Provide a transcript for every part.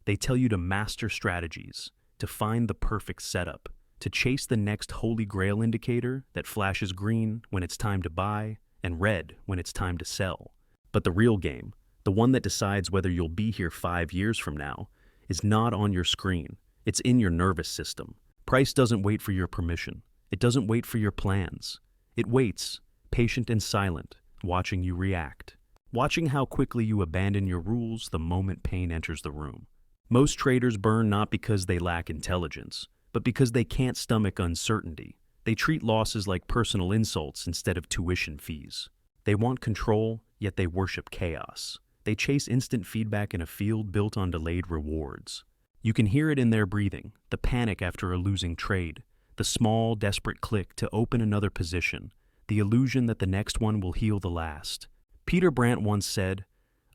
They tell you to master strategies, to find the perfect setup, to chase the next holy grail indicator that flashes green when it's time to buy and red when it's time to sell. But the real game, the one that decides whether you'll be here 5 years from now, is not on your screen. It's in your nervous system. Price doesn't wait for your permission. It doesn't wait for your plans. It waits, patient and silent, watching you react. Watching how quickly you abandon your rules the moment pain enters the room. Most traders burn not because they lack intelligence, but because they can't stomach uncertainty. They treat losses like personal insults instead of tuition fees. They want control, yet they worship chaos. They chase instant feedback in a field built on delayed rewards. You can hear it in their breathing, the panic after a losing trade, the small, desperate click to open another position, the illusion that the next one will heal the last. Peter Brandt once said,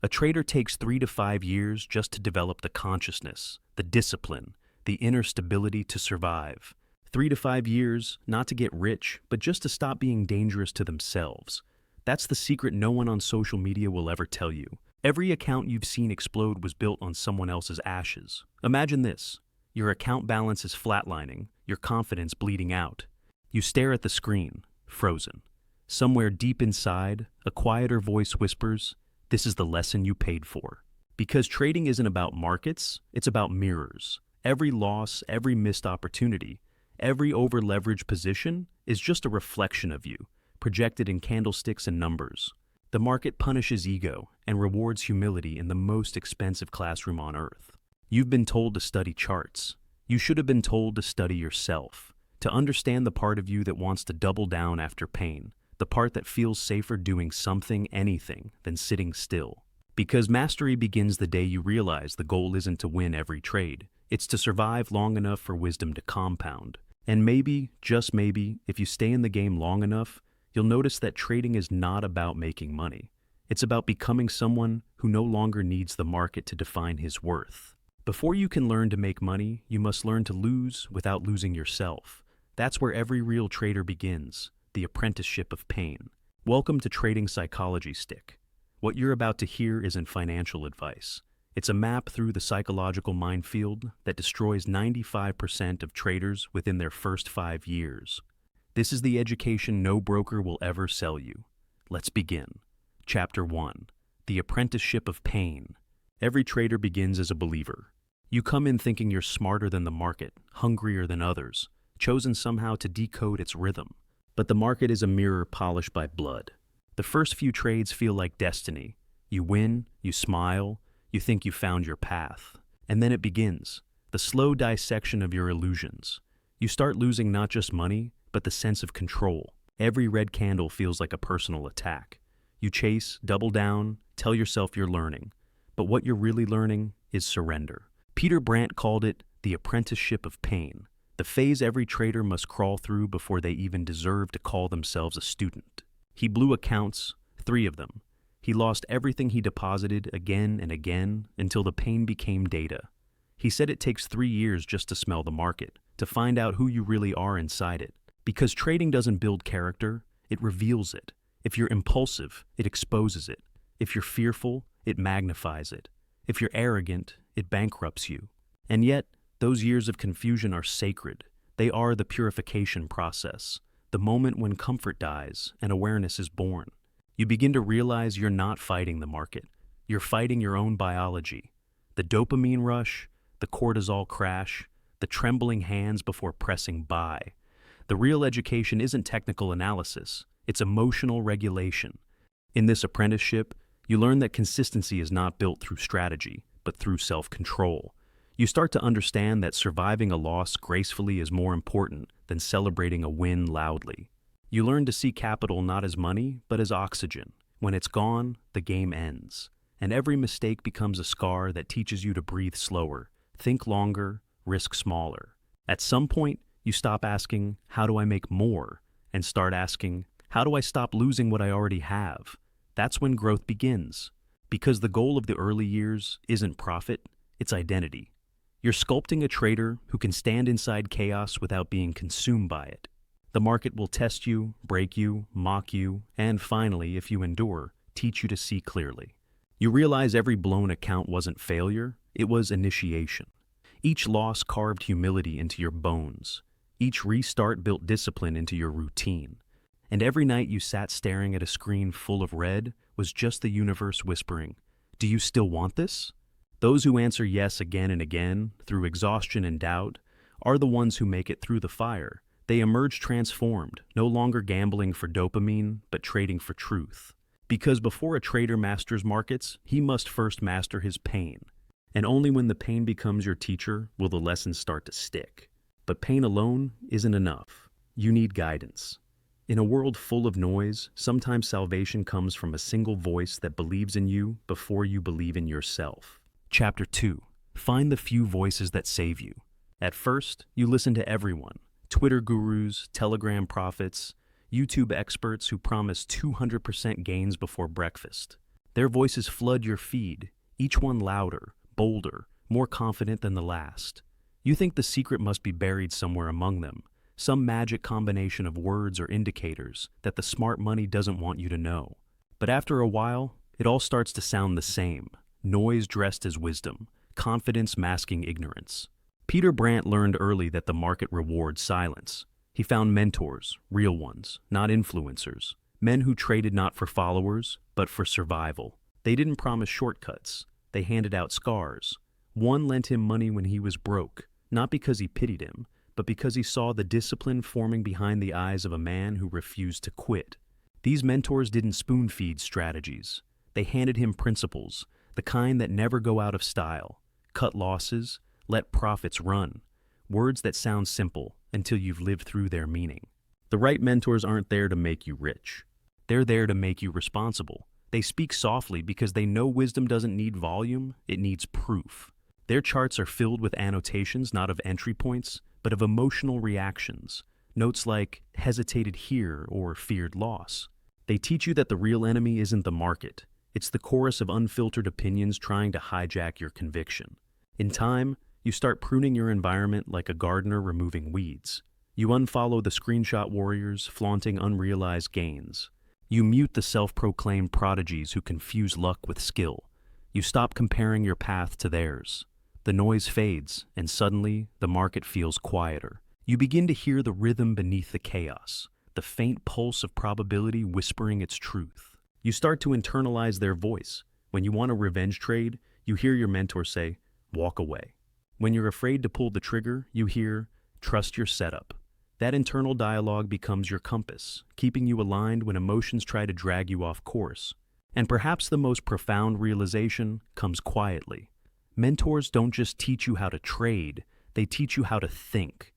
"A trader takes 3 to 5 years just to develop the consciousness, the discipline, the inner stability to survive. 3 to 5 years, not to get rich, but just to stop being dangerous to themselves. That's the secret no one on social media will ever tell you. Every account you've seen explode was built on someone else's ashes. Imagine this. Your account balance is flatlining, your confidence bleeding out. You stare at the screen, frozen. Somewhere deep inside, a quieter voice whispers, "This is the lesson you paid for." Because trading isn't about markets, it's about mirrors. Every loss, every missed opportunity, every over-leveraged position is just a reflection of you, projected in candlesticks and numbers. The market punishes ego and rewards humility in the most expensive classroom on earth. You've been told to study charts. You should have been told to study yourself, to understand the part of you that wants to double down after pain, the part that feels safer doing something, anything, than sitting still. Because mastery begins the day you realize the goal isn't to win every trade. It's to survive long enough for wisdom to compound. And maybe, just maybe, if you stay in the game long enough, you'll notice that trading is not about making money. It's about becoming someone who no longer needs the market to define his worth. Before you can learn to make money, you must learn to lose without losing yourself. That's where every real trader begins, the apprenticeship of pain. Welcome to Trading Psychology Stick. What you're about to hear isn't financial advice. It's a map through the psychological minefield that destroys 95% of traders within their first 5 years. This is the education no broker will ever sell you. Let's begin. Chapter 1. The Apprenticeship of Pain. Every trader begins as a believer. You come in thinking you're smarter than the market, hungrier than others, chosen somehow to decode its rhythm. But the market is a mirror polished by blood. The first few trades feel like destiny. You win, you smile, you think you found your path. And then it begins, the slow dissection of your illusions. You start losing not just money, but the sense of control. Every red candle feels like a personal attack. You chase, double down, tell yourself you're learning. But what you're really learning is surrender. Peter Brandt called it the apprenticeship of pain, the phase every trader must crawl through before they even deserve to call themselves a student. He blew accounts, 3 of them. He lost everything he deposited again and again until the pain became data. He said it takes 3 years just to smell the market, to find out who you really are inside it. Because trading doesn't build character, it reveals it. If you're impulsive, it exposes it. If you're fearful, it magnifies it. If you're arrogant, it bankrupts you. And yet, those years of confusion are sacred. They are the purification process, the moment when comfort dies and awareness is born. You begin to realize you're not fighting the market. You're fighting your own biology. The dopamine rush, the cortisol crash, the trembling hands before pressing buy. The real education isn't technical analysis, it's emotional regulation. In this apprenticeship, you learn that consistency is not built through strategy, but through self-control. You start to understand that surviving a loss gracefully is more important than celebrating a win loudly. You learn to see capital not as money, but as oxygen. When it's gone, the game ends. And every mistake becomes a scar that teaches you to breathe slower, think longer, risk smaller. At some point, you stop asking, how do I make more? And start asking, how do I stop losing what I already have? That's when growth begins. Because the goal of the early years isn't profit, it's identity. You're sculpting a trader who can stand inside chaos without being consumed by it. The market will test you, break you, mock you, and finally, if you endure, teach you to see clearly. You realize every blown account wasn't failure, It was initiation. Each loss carved humility into your bones. Each restart built discipline into your routine. And every night you sat staring at a screen full of red was just the universe whispering, "Do you still want this?" Those who answer yes again and again, through exhaustion and doubt, are the ones who make it through the fire. They emerge transformed, no longer gambling for dopamine, but trading for truth. Because before a trader masters markets, he must first master his pain. And only when the pain becomes your teacher will the lessons start to stick. But pain alone isn't enough. You need guidance. In a world full of noise, sometimes salvation comes from a single voice that believes in you before you believe in yourself. Chapter 2. Find the few voices that save you. At first, you listen to everyone. Twitter gurus, Telegram prophets, YouTube experts who promise 200% gains before breakfast. Their voices flood your feed, each one louder, bolder, more confident than the last. You think the secret must be buried somewhere among them, some magic combination of words or indicators that the smart money doesn't want you to know. But after a while, it all starts to sound the same. Noise dressed as wisdom, confidence masking ignorance. Peter Brandt learned early that the market rewards silence. He found mentors, real ones, not influencers. Men who traded not for followers, but for survival. They didn't promise shortcuts. They handed out scars. One lent him money when he was broke, not because he pitied him, but because he saw the discipline forming behind the eyes of a man who refused to quit. These mentors didn't spoon-feed strategies. They handed him principles, the kind that never go out of style. Cut losses, let profits run. Words that sound simple until you've lived through their meaning. The right mentors aren't there to make you rich. They're there to make you responsible. They speak softly because they know wisdom doesn't need volume, it needs proof. Their charts are filled with annotations not of entry points, but of emotional reactions. Notes like hesitated here or feared loss. They teach you that the real enemy isn't the market. It's the chorus of unfiltered opinions trying to hijack your conviction. In time, you start pruning your environment like a gardener removing weeds. You unfollow the screenshot warriors flaunting unrealized gains. You mute the self-proclaimed prodigies who confuse luck with skill. You stop comparing your path to theirs. The noise fades, and suddenly the market feels quieter. You begin to hear the rhythm beneath the chaos, the faint pulse of probability whispering its truth. You start to internalize their voice. When you want a revenge trade, you hear your mentor say, "Walk away." When you're afraid to pull the trigger, you hear, "Trust your setup." That internal dialogue becomes your compass, keeping you aligned when emotions try to drag you off course. And perhaps the most profound realization comes quietly. Mentors don't just teach you how to trade, they teach you how to think.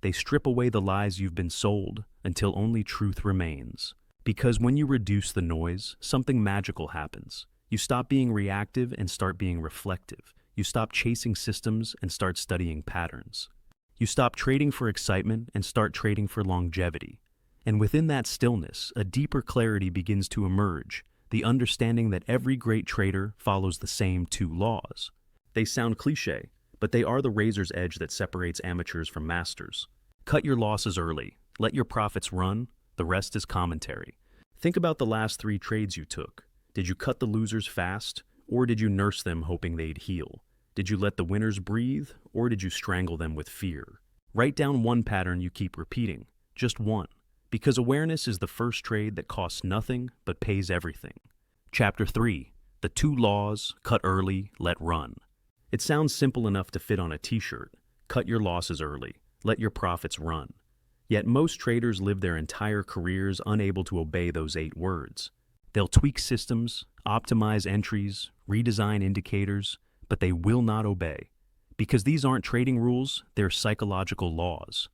They strip away the lies you've been sold until only truth remains. Because when you reduce the noise, something magical happens. You stop being reactive and start being reflective. You stop chasing systems and start studying patterns. You stop trading for excitement and start trading for longevity. And within that stillness, a deeper clarity begins to emerge, the understanding that every great trader follows the same two laws. They sound cliché, but they are the razor's edge that separates amateurs from masters. Cut your losses early. Let your profits run. The rest is commentary. Think about the last 3 trades you took. Did you cut the losers fast, or did you nurse them hoping they'd heal? Did you let the winners breathe, or did you strangle them with fear? Write down one pattern you keep repeating, just one, because awareness is the first trade that costs nothing but pays everything. Chapter 3. The 2 laws, cut early, let run. It sounds simple enough to fit on a t-shirt. Cut your losses early, let your profits run. Yet most traders live their entire careers unable to obey those 8 words. They'll tweak systems, optimize entries, redesign indicators, but they will not obey. Because these aren't trading rules, they're psychological laws.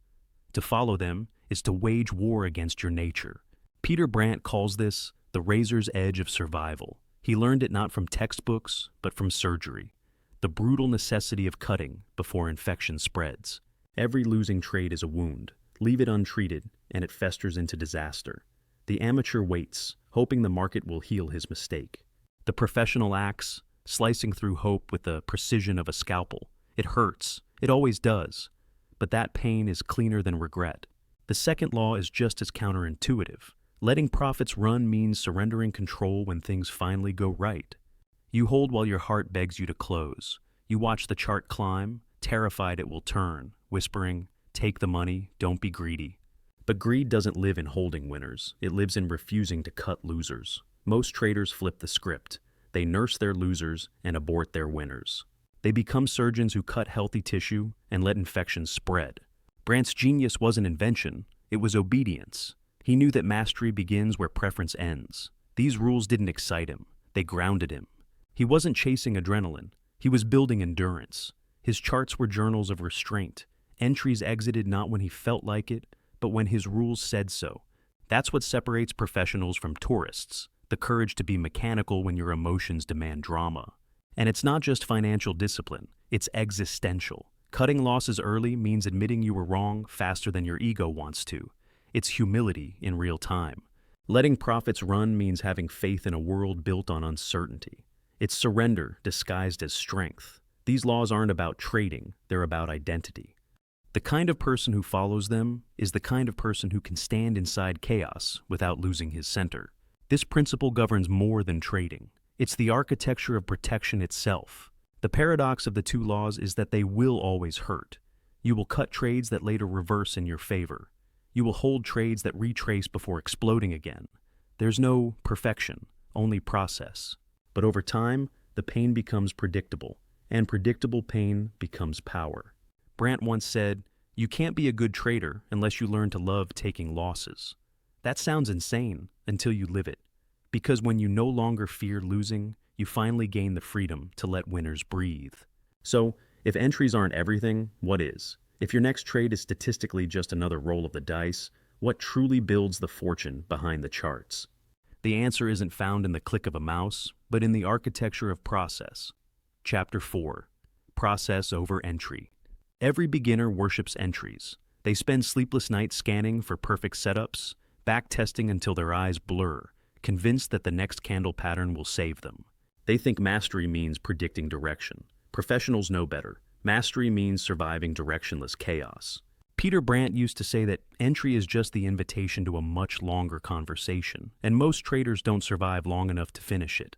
To follow them is to wage war against your nature. Peter Brandt calls this the razor's edge of survival. He learned it not from textbooks, but from surgery. The brutal necessity of cutting before infection spreads. Every losing trade is a wound. Leave it untreated, and it festers into disaster. The amateur waits, hoping the market will heal his mistake. The professional acts, slicing through hope with the precision of a scalpel. It hurts. It always does. But that pain is cleaner than regret. The second law is just as counterintuitive. Letting profits run means surrendering control when things finally go right. You hold while your heart begs you to close. You watch the chart climb, terrified it will turn, whispering, "Take the money, don't be greedy." But greed doesn't live in holding winners. It lives in refusing to cut losers. Most traders flip the script. They nurse their losers and abort their winners. They become surgeons who cut healthy tissue and let infections spread. Brandt's genius wasn't invention, it was obedience. He knew that mastery begins where preference ends. These rules didn't excite him, they grounded him. He wasn't chasing adrenaline, he was building endurance. His charts were journals of restraint. Entries exited not when he felt like it, but when his rules said so. That's what separates professionals from tourists, the courage to be mechanical when your emotions demand drama. And it's not just financial discipline, it's existential. Cutting losses early means admitting you were wrong faster than your ego wants to. It's humility in real time. Letting profits run means having faith in a world built on uncertainty. It's surrender disguised as strength. These laws aren't about trading, they're about identity. The kind of person who follows them is the kind of person who can stand inside chaos without losing his center. This principle governs more than trading. It's the architecture of protection itself. The paradox of the two laws is that they will always hurt. You will cut trades that later reverse in your favor. You will hold trades that retrace before exploding again. There's no perfection, only process. But over time, the pain becomes predictable, and predictable pain becomes power. Brandt once said, "You can't be a good trader unless you learn to love taking losses." That sounds insane until you live it. Because when you no longer fear losing, you finally gain the freedom to let winners breathe. So, if entries aren't everything, what is? If your next trade is statistically just another roll of the dice, what truly builds the fortune behind the charts? The answer isn't found in the click of a mouse, but in the architecture of process. Chapter 4. Process over entry. Every beginner worships entries. They spend sleepless nights scanning for perfect setups, back-testing until their eyes blur, convinced that the next candle pattern will save them. They think mastery means predicting direction. Professionals know better. Mastery means surviving directionless chaos. Peter Brandt used to say that entry is just the invitation to a much longer conversation, and most traders don't survive long enough to finish it.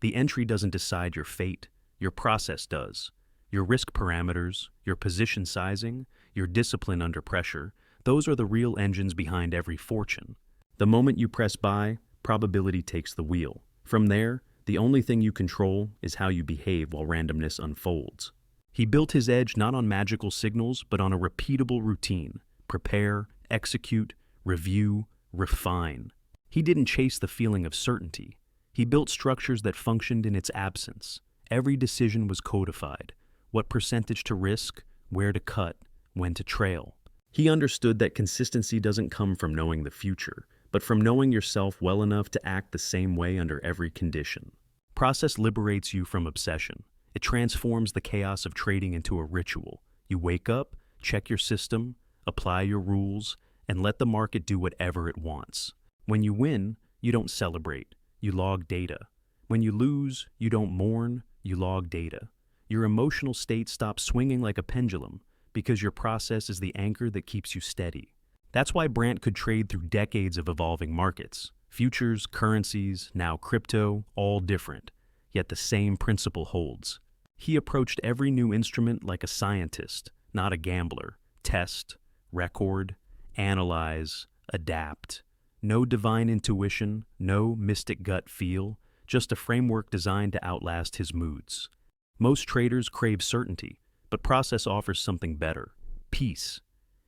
The entry doesn't decide your fate, your process does. Your risk parameters, your position sizing, your discipline under pressure, those are the real engines behind every fortune. The moment you press buy, probability takes the wheel. From there, the only thing you control is how you behave while randomness unfolds. He built his edge not on magical signals, but on a repeatable routine. Prepare, execute, review, refine. He didn't chase the feeling of certainty. He built structures that functioned in its absence. Every decision was codified. What percentage to risk, where to cut, when to trail. He understood that consistency doesn't come from knowing the future, but from knowing yourself well enough to act the same way under every condition. Process liberates you from obsession. It transforms the chaos of trading into a ritual. You wake up, check your system, apply your rules, and let the market do whatever it wants. When you win, you don't celebrate, you log data. When you lose, you don't mourn, you log data. Your emotional state stops swinging like a pendulum because your process is the anchor that keeps you steady. That's why Brandt could trade through decades of evolving markets. Futures, currencies, now crypto, all different. Yet the same principle holds. He approached every new instrument like a scientist, not a gambler. Test, record, analyze, adapt. No divine intuition, no mystic gut feel, just a framework designed to outlast his moods. Most traders crave certainty, but process offers something better: peace.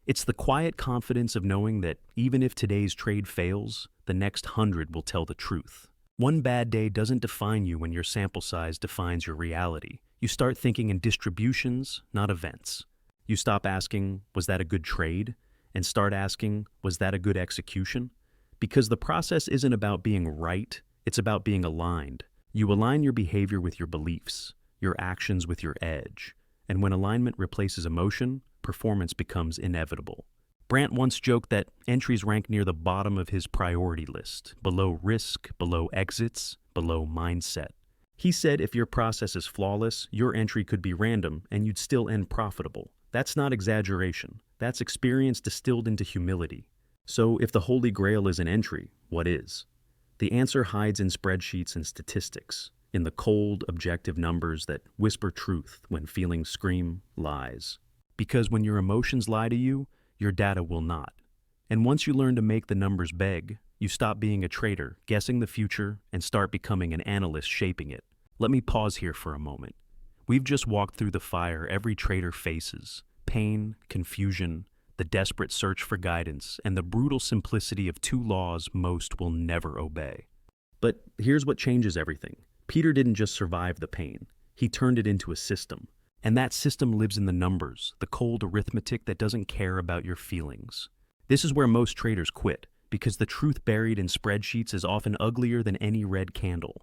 It's the quiet confidence of knowing that even if today's trade fails, the next 100 will tell the truth. One bad day doesn't define you when your sample size defines your reality. You start thinking in distributions, not events. You stop asking, was that a good trade? And start asking, was that a good execution? Because the process isn't about being right, it's about being aligned. You align your behavior with your beliefs, your actions with your edge. And when alignment replaces emotion, performance becomes inevitable. Brandt once joked that entries rank near the bottom of his priority list, below risk, below exits, below mindset. He said if your process is flawless, your entry could be random and you'd still end profitable. That's not exaggeration. That's experience distilled into humility. So if the holy grail is an entry, what is? The answer hides in spreadsheets and statistics. in the cold, objective numbers that whisper truth when feelings scream lies. Because when your emotions lie to you, your data will not. And once you learn to make the numbers beg, you stop being a trader, guessing the future, and start becoming an analyst shaping it. Let me pause here for a moment. We've just walked through the fire every trader faces: pain, confusion, the desperate search for guidance, and the brutal simplicity of two laws most will never obey. But here's what changes everything. Peter didn't just survive the pain. He turned it into a system. And that system lives in the numbers, the cold arithmetic that doesn't care about your feelings. This is where most traders quit, because the truth buried in spreadsheets is often uglier than any red candle.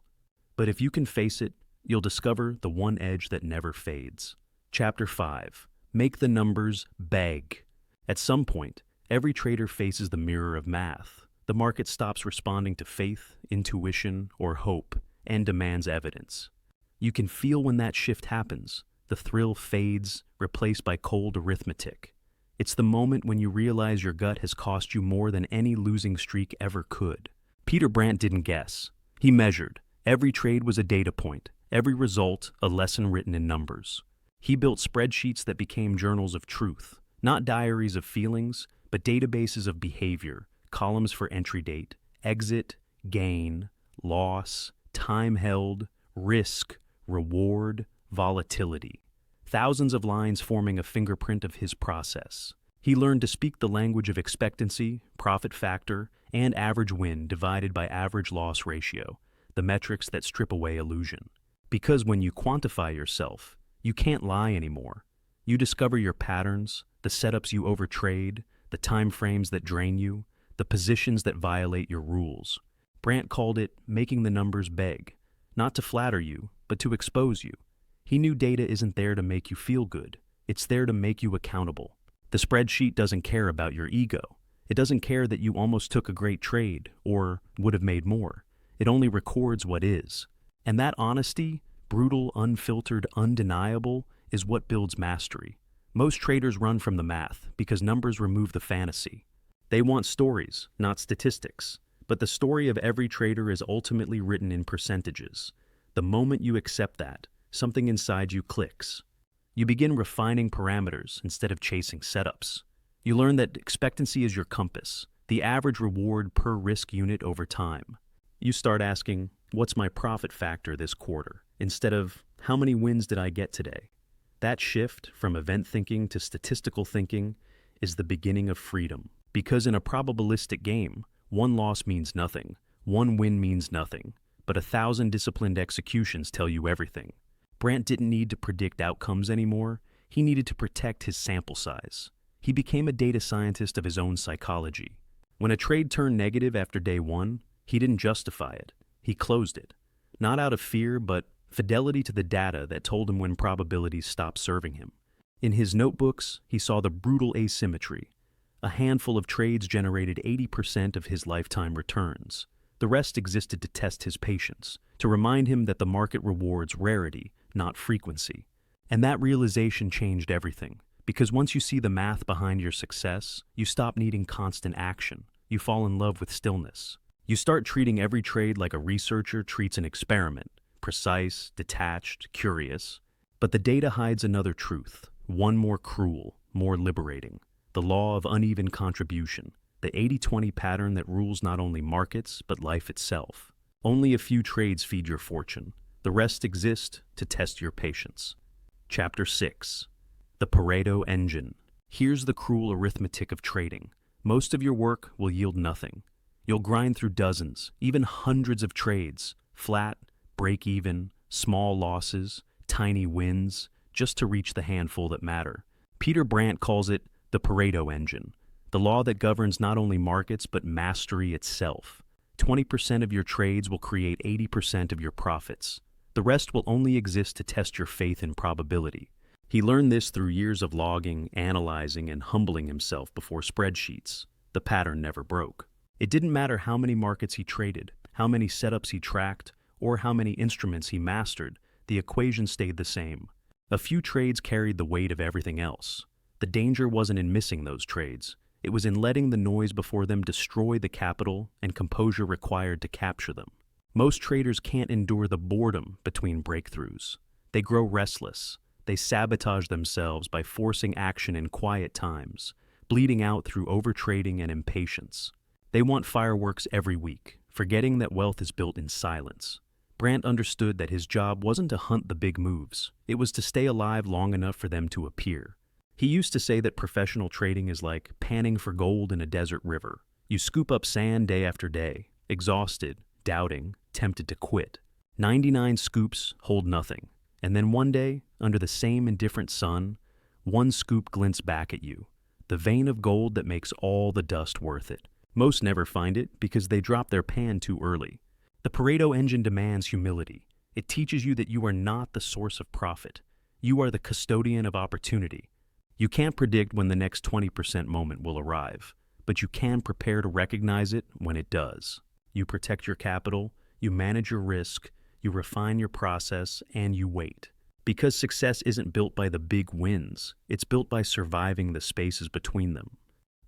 But if you can face it, you'll discover the one edge that never fades. Chapter 5. Make the numbers beg. At some point, every trader faces the mirror of math. The market stops responding to faith, intuition, or hope, and demands evidence. You can feel when that shift happens. The thrill fades, replaced by cold arithmetic. It's the moment when you realize your gut has cost you more than any losing streak ever could. Peter Brandt didn't guess. He measured. Every trade was a data point, every result a lesson written in numbers. He built spreadsheets that became journals of truth, not diaries of feelings, but databases of behavior, columns for entry date, exit, gain, loss, time held, risk, reward, volatility. Thousands of lines forming a fingerprint of his process. He learned to speak the language of expectancy, profit factor, and average win divided by average loss ratio, the metrics that strip away illusion. Because when you quantify yourself, you can't lie anymore. You discover your patterns, the setups you overtrade, the time frames that drain you, the positions that violate your rules. Brandt called it making the numbers beg, not to flatter you, but to expose you. He knew data isn't there to make you feel good. It's there to make you accountable. The spreadsheet doesn't care about your ego. It doesn't care that you almost took a great trade or would have made more. It only records what is. And that honesty, brutal, unfiltered, undeniable, is what builds mastery. Most traders run from the math because numbers remove the fantasy. They want stories, not statistics. But the story of every trader is ultimately written in percentages. The moment you accept that, something inside you clicks. You begin refining parameters instead of chasing setups. You learn that expectancy is your compass, the average reward per risk unit over time. You start asking, what's my profit factor this quarter, instead of how many wins did I get today? That shift from event thinking to statistical thinking is the beginning of freedom. Because in a probabilistic game, one loss means nothing, one win means nothing, but 1,000 disciplined executions tell you everything. Brandt didn't need to predict outcomes anymore. He needed to protect his sample size. He became a data scientist of his own psychology. When a trade turned negative after day one, he didn't justify it. He closed it. Not out of fear, but fidelity to the data that told him when probabilities stopped serving him. In his notebooks, he saw the brutal asymmetry. A handful of trades generated 80% of his lifetime returns. The rest existed to test his patience, to remind him that the market rewards rarity, not frequency. And that realization changed everything, because once you see the math behind your success, you stop needing constant action. You fall in love with stillness. You start treating every trade like a researcher treats an experiment, precise, detached, curious. But the data hides another truth, one more cruel, more liberating. The law of uneven contribution, the 80-20 pattern that rules not only markets, but life itself. Only a few trades feed your fortune. The rest exist to test your patience. Chapter 6. The Pareto Engine. Here's the cruel arithmetic of trading. Most of your work will yield nothing. You'll grind through dozens, even hundreds of trades, flat, break even, small losses, tiny wins, just to reach the handful that matter. Peter Brandt calls it the Pareto Engine, the law that governs not only markets but mastery itself. 20% of your trades will create 80% of your profits. The rest will only exist to test your faith in probability. He learned this through years of logging, analyzing, and humbling himself before spreadsheets. The pattern never broke. It didn't matter how many markets he traded, how many setups he tracked, or how many instruments he mastered, the equation stayed the same. A few trades carried the weight of everything else. The danger wasn't in missing those trades. It was in letting the noise before them destroy the capital and composure required to capture them. Most traders can't endure the boredom between breakthroughs. They grow restless. They sabotage themselves by forcing action in quiet times, bleeding out through overtrading and impatience. They want fireworks every week, forgetting that wealth is built in silence. Brandt understood that his job wasn't to hunt the big moves. It was to stay alive long enough for them to appear. He used to say that professional trading is like panning for gold in a desert river. You scoop up sand day after day, exhausted, doubting, tempted to quit. 99 scoops hold nothing. And then one day, under the same indifferent sun, one scoop glints back at you, the vein of gold that makes all the dust worth it. Most never find it because they drop their pan too early. The Pareto engine demands humility. It teaches you that you are not the source of profit. You are the custodian of opportunity. You can't predict when the next 20% moment will arrive, but you can prepare to recognize it when it does. You protect your capital, you manage your risk, you refine your process, and you wait. Because success isn't built by the big wins, it's built by surviving the spaces between them.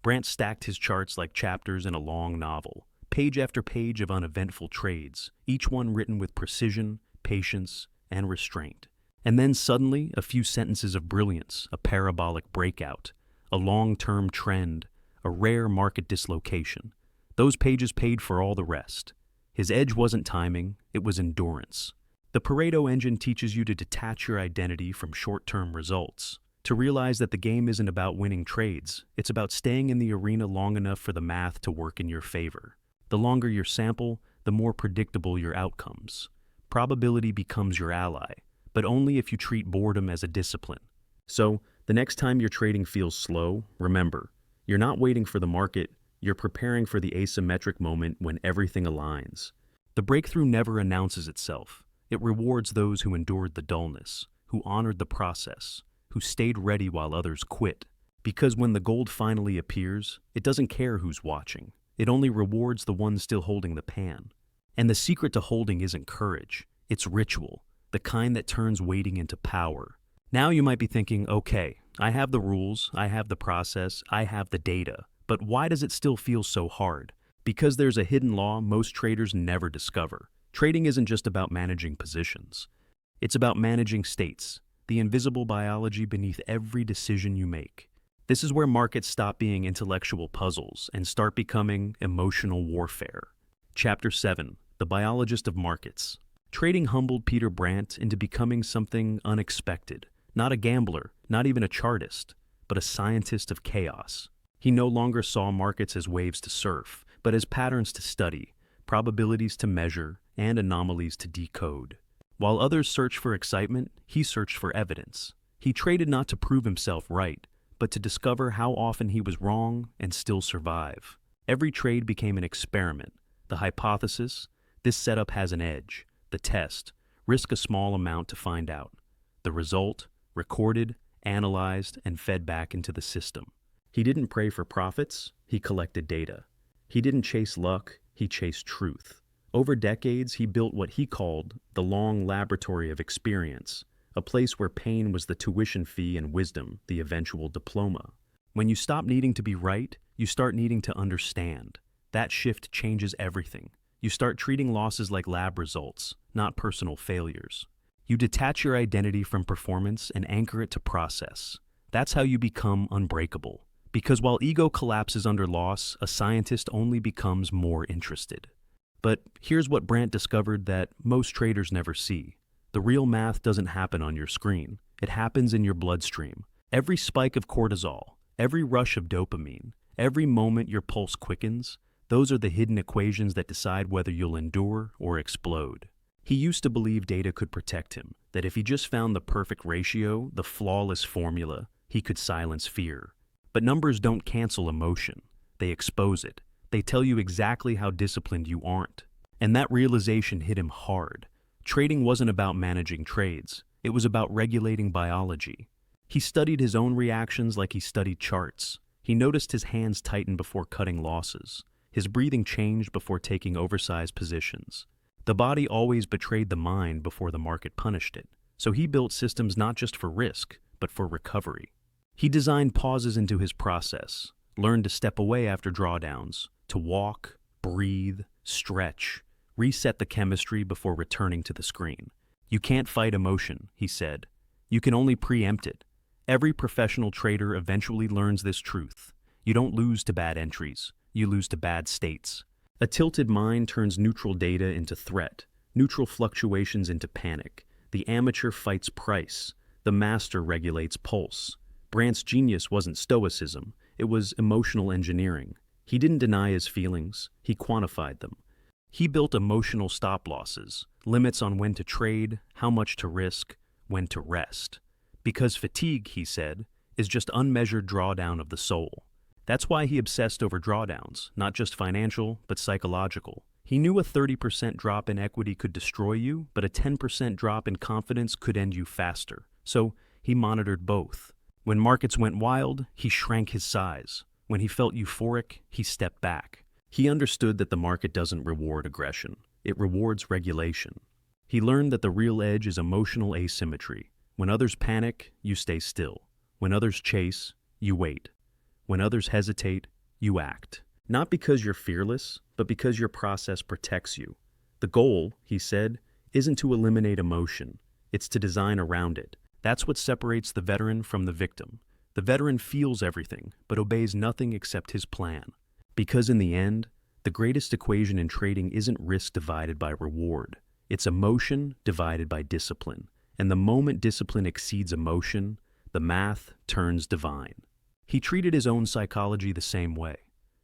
Brandt stacked his charts like chapters in a long novel, page after page of uneventful trades, each one written with precision, patience, and restraint. And then suddenly, a few sentences of brilliance, a parabolic breakout, a long-term trend, a rare market dislocation. Those pages paid for all the rest. His edge wasn't timing, it was endurance. The Pareto engine teaches you to detach your identity from short-term results, to realize that the game isn't about winning trades, it's about staying in the arena long enough for the math to work in your favor. The longer your sample, the more predictable your outcomes. Probability becomes your ally, but only if you treat boredom as a discipline. So, the next time your trading feels slow, remember, you're not waiting for the market, you're preparing for the asymmetric moment when everything aligns. The breakthrough never announces itself. It rewards those who endured the dullness, who honored the process, who stayed ready while others quit. Because when the gold finally appears, it doesn't care who's watching. It only rewards the one still holding the pan. And the secret to holding isn't courage, it's ritual, the kind that turns waiting into power. Now you might be thinking, okay, I have the rules, I have the process, I have the data, but why does it still feel so hard? Because there's a hidden law most traders never discover. Trading isn't just about managing positions. It's about managing states, the invisible biology beneath every decision you make. This is where markets stop being intellectual puzzles and start becoming emotional warfare. Chapter 7, The Biologist of Markets. Trading humbled Peter Brandt into becoming something unexpected. Not a gambler, not even a chartist, but a scientist of chaos. He no longer saw markets as waves to surf, but as patterns to study, probabilities to measure, and anomalies to decode. While others searched for excitement, he searched for evidence. He traded not to prove himself right, but to discover how often he was wrong and still survive. Every trade became an experiment. The hypothesis, this setup has an edge. The test, risk a small amount to find out. The result, recorded, analyzed, and fed back into the system. He didn't pray for profits, he collected data. He didn't chase luck, he chased truth. Over decades, he built what he called the long laboratory of experience, a place where pain was the tuition fee and wisdom the eventual diploma. When you stop needing to be right, you start needing to understand. That shift changes everything. You start treating losses like lab results, not personal failures. You detach your identity from performance and anchor it to process. That's how you become unbreakable. Because while ego collapses under loss, a scientist only becomes more interested. But here's what Brandt discovered that most traders never see. The real math doesn't happen on your screen. It happens in your bloodstream. Every spike of cortisol, every rush of dopamine, every moment your pulse quickens, those are the hidden equations that decide whether you'll endure or explode. He used to believe data could protect him, that if he just found the perfect ratio, the flawless formula, he could silence fear. But numbers don't cancel emotion. They expose it. They tell you exactly how disciplined you aren't. And that realization hit him hard. Trading wasn't about managing trades. It was about regulating biology. He studied his own reactions like he studied charts. He noticed his hands tighten before cutting losses. His breathing changed before taking oversized positions. The body always betrayed the mind before the market punished it. So he built systems not just for risk, but for recovery. He designed pauses into his process, learned to step away after drawdowns, to walk, breathe, stretch, reset the chemistry before returning to the screen. You can't fight emotion, he said. You can only preempt it. Every professional trader eventually learns this truth. You don't lose to bad entries, you lose to bad states. A tilted mind turns neutral data into threat, neutral fluctuations into panic. The amateur fights price, the master regulates pulse. Brandt's genius wasn't stoicism, it was emotional engineering. He didn't deny his feelings, he quantified them. He built emotional stop losses, limits on when to trade, how much to risk, when to rest. Because fatigue, he said, is just unmeasured drawdown of the soul. That's why he obsessed over drawdowns, not just financial, but psychological. He knew a 30% drop in equity could destroy you, but a 10% drop in confidence could end you faster. So he monitored both. When markets went wild, he shrank his size. When he felt euphoric, he stepped back. He understood that the market doesn't reward aggression. It rewards regulation. He learned that the real edge is emotional asymmetry. When others panic, you stay still. When others chase, you wait. When others hesitate, you act. Not because you're fearless, but because your process protects you. The goal, he said, isn't to eliminate emotion. It's to design around it. That's what separates the veteran from the victim. The veteran feels everything, but obeys nothing except his plan. Because in the end, the greatest equation in trading isn't risk divided by reward. It's emotion divided by discipline. And the moment discipline exceeds emotion, the math turns divine. He treated his own psychology the same way.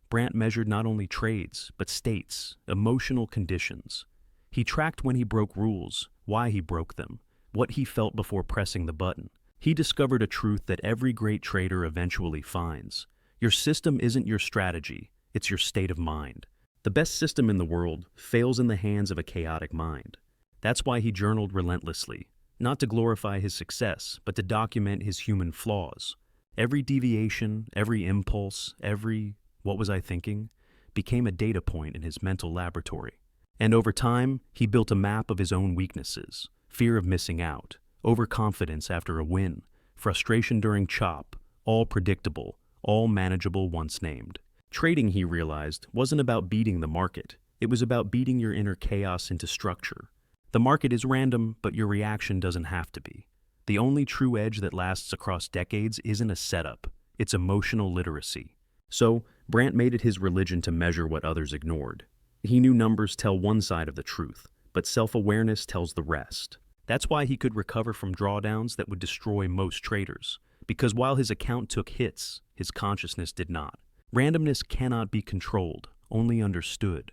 Brandt measured not only trades, but states, emotional conditions. He tracked when he broke rules, why he broke them, what he felt before pressing the button. He discovered a truth that every great trader eventually finds. Your system isn't your strategy, it's your state of mind. The best system in the world fails in the hands of a chaotic mind. That's why he journaled relentlessly, not to glorify his success, but to document his human flaws. Every deviation, every impulse, every "what was I thinking?" became a data point in his mental laboratory. And over time, he built a map of his own weaknesses: fear of missing out, overconfidence after a win, frustration during chop, all predictable, all manageable once named. Trading, he realized, wasn't about beating the market. It was about beating your inner chaos into structure. The market is random, but your reaction doesn't have to be. The only true edge that lasts across decades isn't a setup, it's emotional literacy. So, Brandt made it his religion to measure what others ignored. He knew numbers tell one side of the truth, but self-awareness tells the rest. That's why he could recover from drawdowns that would destroy most traders. Because while his account took hits, his consciousness did not. Randomness cannot be controlled, only understood.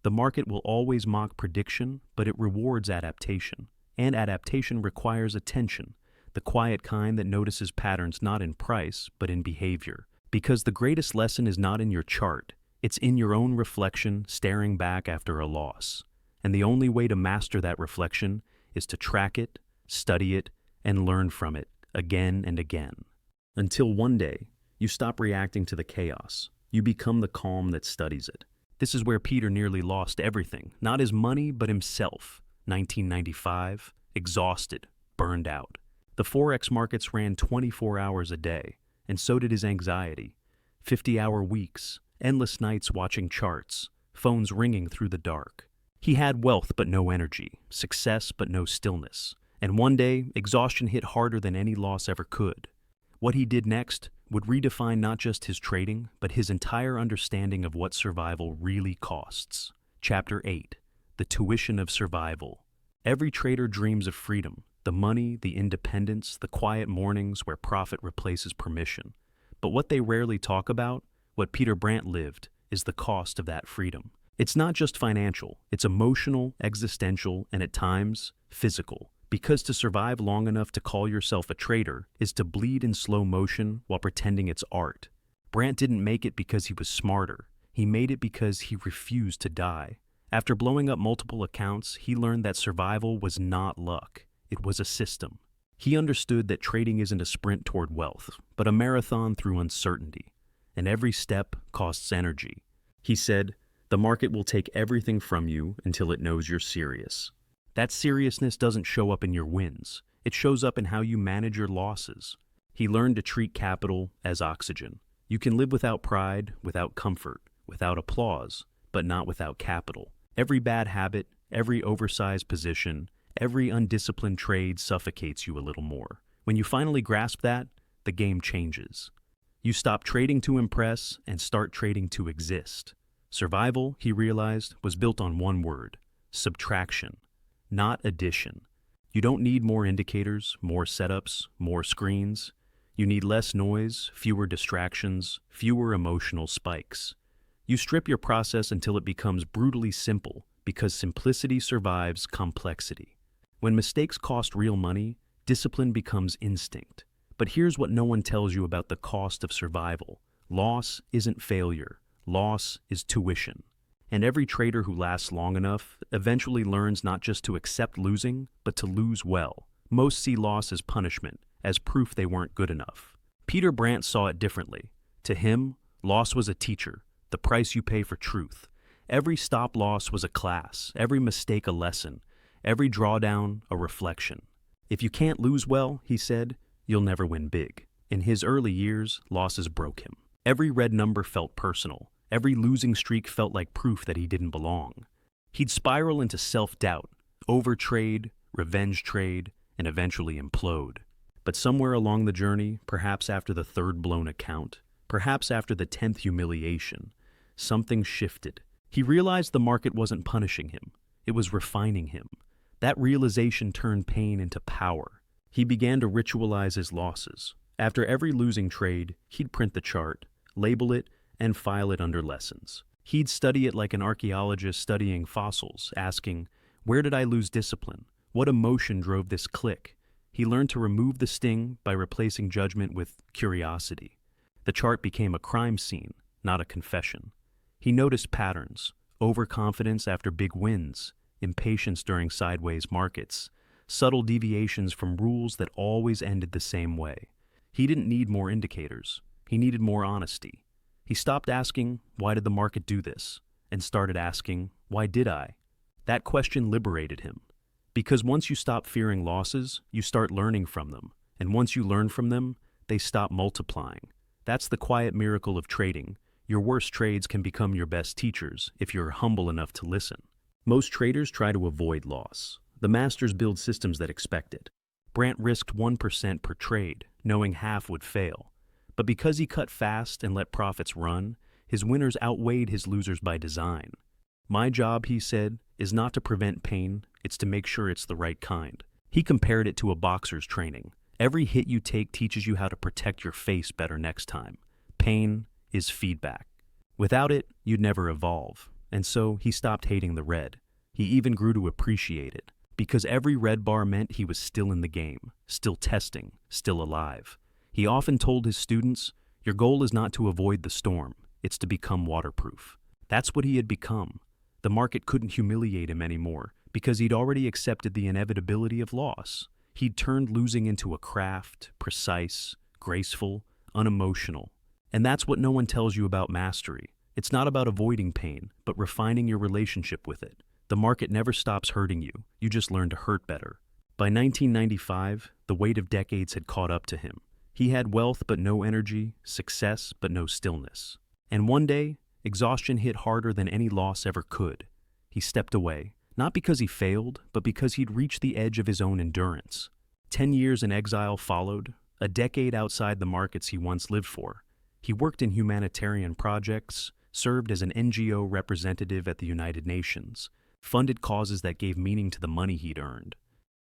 The market will always mock prediction, but it rewards adaptation. And adaptation requires attention, the quiet kind that notices patterns not in price, but in behavior. Because the greatest lesson is not in your chart, it's in your own reflection staring back after a loss. And the only way to master that reflection is to track it, study it, and learn from it again and again. Until one day, you stop reacting to the chaos. You become the calm that studies it. This is where Peter nearly lost everything, not his money, but himself. 1995, exhausted, burned out. The Forex markets ran 24 hours a day, and so did his anxiety. 50-hour weeks, endless nights watching charts, phones ringing through the dark. He had wealth but no energy, success but no stillness. And one day, exhaustion hit harder than any loss ever could. What he did next would redefine not just his trading, but his entire understanding of what survival really costs. Chapter 8. The Tuition of Survival. Every trader dreams of freedom, the money, the independence, the quiet mornings where profit replaces permission. But what they rarely talk about, what Peter Brandt lived, is the cost of that freedom. It's not just financial, it's emotional, existential, and at times, physical. Because to survive long enough to call yourself a trader is to bleed in slow motion while pretending it's art. Brandt didn't make it because he was smarter. He made it because he refused to die. After blowing up multiple accounts, he learned that survival was not luck. It was a system. He understood that trading isn't a sprint toward wealth, but a marathon through uncertainty. And every step costs energy. He said, "The market will take everything from you until it knows you're serious." That seriousness doesn't show up in your wins. It shows up in how you manage your losses. He learned to treat capital as oxygen. You can live without pride, without comfort, without applause, but not without capital. Every bad habit, every oversized position, every undisciplined trade suffocates you a little more. When you finally grasp that, the game changes. You stop trading to impress and start trading to exist. Survival, he realized, was built on one word: subtraction, not addition. You don't need more indicators, more setups, more screens. You need less noise, fewer distractions, fewer emotional spikes. You strip your process until it becomes brutally simple, because simplicity survives complexity. When mistakes cost real money, discipline becomes instinct. But here's what no one tells you about the cost of survival. Loss isn't failure. Loss is tuition. And every trader who lasts long enough eventually learns not just to accept losing, but to lose well. Most see loss as punishment, as proof they weren't good enough. Peter Brandt saw it differently. To him, loss was a teacher, the price you pay for truth. Every stop loss was a class, every mistake a lesson, every drawdown a reflection. If you can't lose well, he said, you'll never win big. In his early years, losses broke him. Every red number felt personal. Every losing streak felt like proof that he didn't belong. He'd spiral into self-doubt, overtrade, revenge trade, and eventually implode. But somewhere along the journey, perhaps after the third blown account, perhaps after the 10th humiliation, something shifted. He realized the market wasn't punishing him. It was refining him. That realization turned pain into power. He began to ritualize his losses. After every losing trade, he'd print the chart, label it, and file it under lessons. He'd study it like an archaeologist studying fossils, asking, where did I lose discipline? What emotion drove this click? He learned to remove the sting by replacing judgment with curiosity. The chart became a crime scene, not a confession. He noticed patterns: overconfidence after big wins, impatience during sideways markets, subtle deviations from rules that always ended the same way. He didn't need more indicators. He needed more honesty. He stopped asking, why did the market do this? And started asking, why did I? That question liberated him. Because once you stop fearing losses, you start learning from them. And once you learn from them, they stop multiplying. That's the quiet miracle of trading. Your worst trades can become your best teachers if you're humble enough to listen. Most traders try to avoid loss. The masters build systems that expect it. Brandt risked 1% per trade, knowing half would fail. But because he cut fast and let profits run, his winners outweighed his losers by design. My job, he said, is not to prevent pain, it's to make sure it's the right kind. He compared it to a boxer's training. Every hit you take teaches you how to protect your face better next time. Pain is feedback. Without it, you'd never evolve. And so he stopped hating the red. He even grew to appreciate it, because every red bar meant he was still in the game, still testing, still alive. He often told his students, your goal is not to avoid the storm, it's to become waterproof. That's what he had become. The market couldn't humiliate him anymore, because he'd already accepted the inevitability of loss. He'd turned losing into a craft, precise, graceful, unemotional. And that's what no one tells you about mastery. It's not about avoiding pain, but refining your relationship with it. The market never stops hurting you, you just learn to hurt better. By 1995, the weight of decades had caught up to him. He had wealth but no energy, success but no stillness. And one day, exhaustion hit harder than any loss ever could. He stepped away, not because he failed, but because he'd reached the edge of his own endurance. 10 years in exile followed, a decade outside the markets he once lived for. He worked in humanitarian projects, served as an NGO representative at the United Nations, funded causes that gave meaning to the money he'd earned.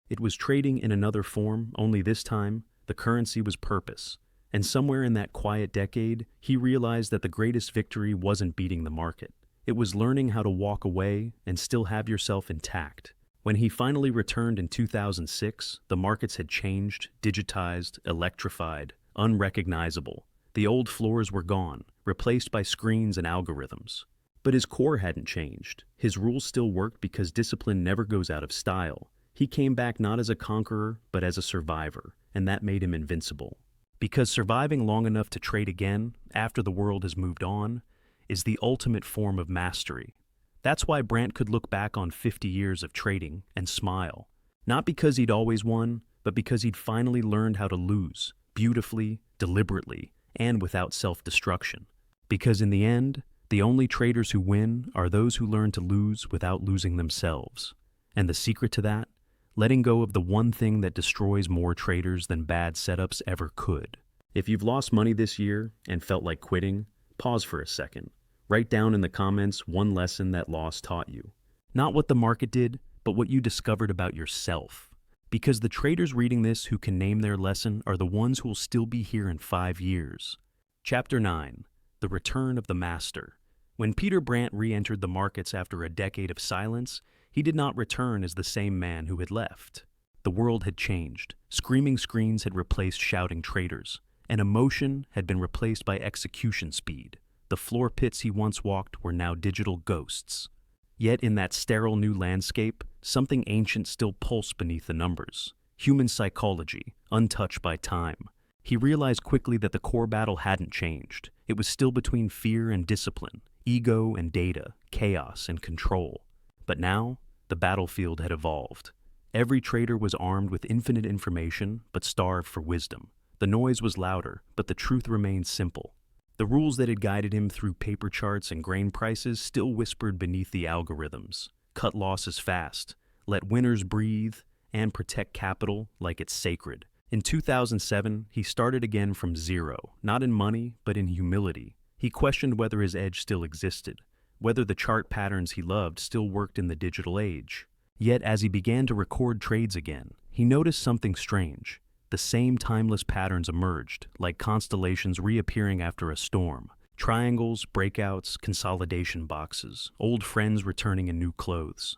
It was trading in another form, only this time, the currency was purpose. And somewhere in that quiet decade, he realized that the greatest victory wasn't beating the market. It was learning how to walk away and still have yourself intact. When he finally returned in 2006, the markets had changed, digitized, electrified, unrecognizable. The old floors were gone, replaced by screens and algorithms. But his core hadn't changed. His rules still worked because discipline never goes out of style. He came back not as a conqueror, but as a survivor, and that made him invincible. Because surviving long enough to trade again, after the world has moved on, is the ultimate form of mastery. That's why Brandt could look back on 50 years of trading and smile. Not because he'd always won, but because he'd finally learned how to lose, beautifully, deliberately, and without self-destruction. Because in the end, The only traders who win are those who learn to lose without losing themselves. And the secret to that? Letting go of the one thing that destroys more traders than bad setups ever could. If you've lost money this year and felt like quitting, pause for a second. Write down in the comments one lesson that loss taught you. Not what the market did, but what you discovered about yourself. Because the traders reading this who can name their lesson are the ones who will still be here in 5 years. Chapter 9. The Return of the Master. When Peter Brandt re-entered the markets after a decade of silence, he did not return as the same man who had left. The world had changed. Screaming screens had replaced shouting traders, and emotion had been replaced by execution speed. The floor pits he once walked were now digital ghosts. Yet in that sterile new landscape, something ancient still pulsed beneath the numbers. Human psychology, untouched by time. He realized quickly that the core battle hadn't changed. It was still between fear and discipline, ego and data, chaos and control. But now, the battlefield had evolved. Every trader was armed with infinite information, but starved for wisdom. The noise was louder, but the truth remained simple. The rules that had guided him through paper charts and grain prices still whispered beneath the algorithms. Cut losses fast, let winners breathe, and protect capital like it's sacred. In 2007, he started again from zero, not in money, but in humility. He questioned whether his edge still existed, whether the chart patterns he loved still worked in the digital age. Yet as he began to record trades again, he noticed something strange. The same timeless patterns emerged, like constellations reappearing after a storm. Triangles, breakouts, consolidation boxes, old friends returning in new clothes.